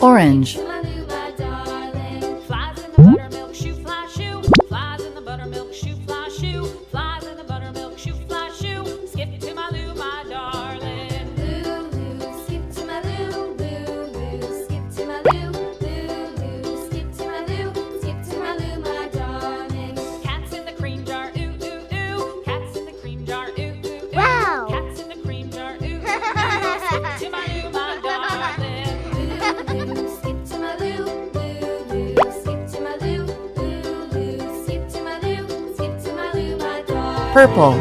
Orange. Purple.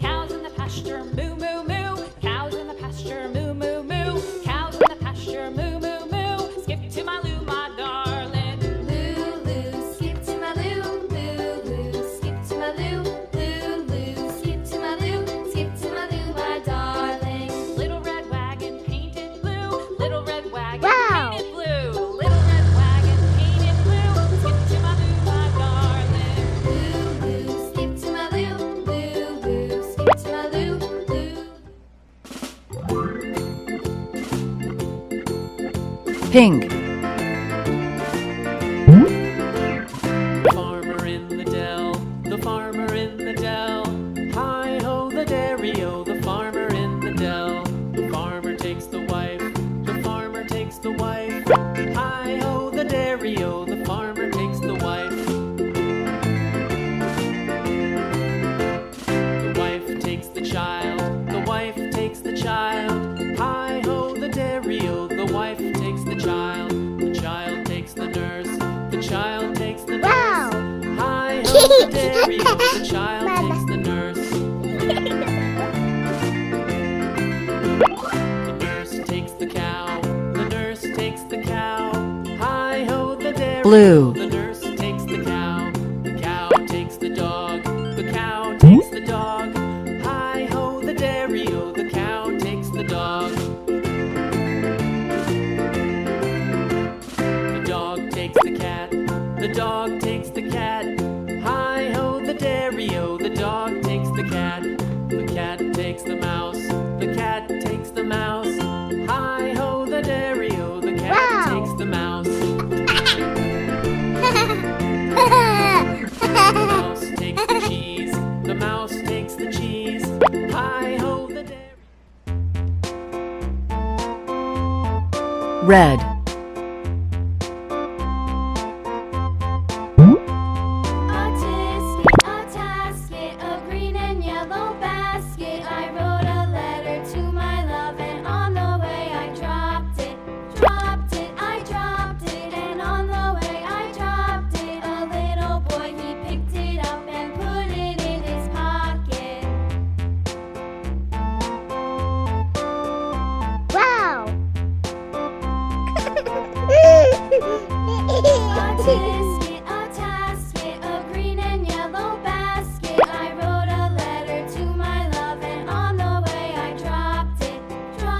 Cows in the pasture, moo moo moo. Cows in the pasture, moo moo moo. Cows in the pasture, moo moo moo. Skip to my loo, my darling. Loo loo, skip to my loo, loo loo, skip to my loo, loo loo, skip to my loo, skip to my loo, my darling. Little red wagon painted blue, little red wagon painted blue, little red wagon painted blue. Skip to my loo, my darling. Loo loo, skip to my loo, loo loo, skip to my loo, loo. Pink. Farmer in the dell, the farmer in the dell. Hi ho the dairy-o, the farmer in the dell. The farmer takes the wife, the farmer takes the wife. Hi ho the dairy-o, the farmer takes the wife. The wife takes the child, the wife takes the child. Hi ho the dairy-o, the wife takes the child. The child takes the nurse, the child takes the nurse. Hi ho the dairy-o, the child takes the nurse. The nurse takes the cow, the nurse takes the cow. Hi ho the dairy-o, Blue. the nurse takes the cow. The cow takes the dog, the cow takes the dog. Hi ho the dairy-o, the cow takes the dog. The dog takes the cat, the dog takes the cat. Hi ho the dairy-o, the dog takes the cat. The cat takes the mouse, the cat takes the mouse. Hi ho the dairy-o, the cat takes the mouse. The mouse takes the cheese, the mouse takes the cheese. Hi ho the dairy. Red. A tisket, a tasket, a green and yellow basket. I wrote a letter to my love, and on the way I dropped it, I dropped it, and on the way I dropped it. A little boy, he picked it up and put it in his pocket. Wow! A tisket, a tasket, a green and yellow basket. I wrote a letter to my love, and on the way I dropped it,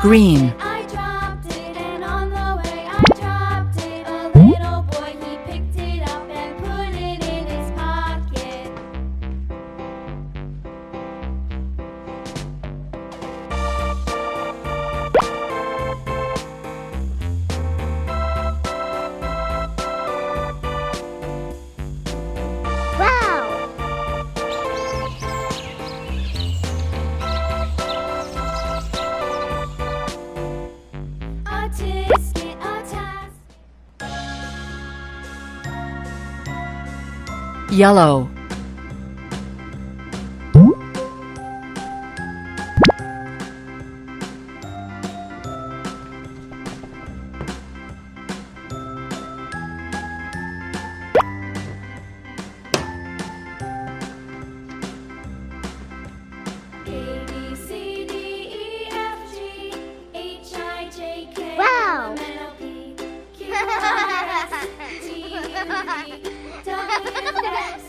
Green. I dropped it, and on the way I dropped it. A little boy, he picked it up and put it in his pocket. Wow! A tisket, a tasket. Yellow. A, B, C, D, E, F, G, H, I, J, K, Wow. L, M, N, O, P, Q, R, S, T, U, V, W, X,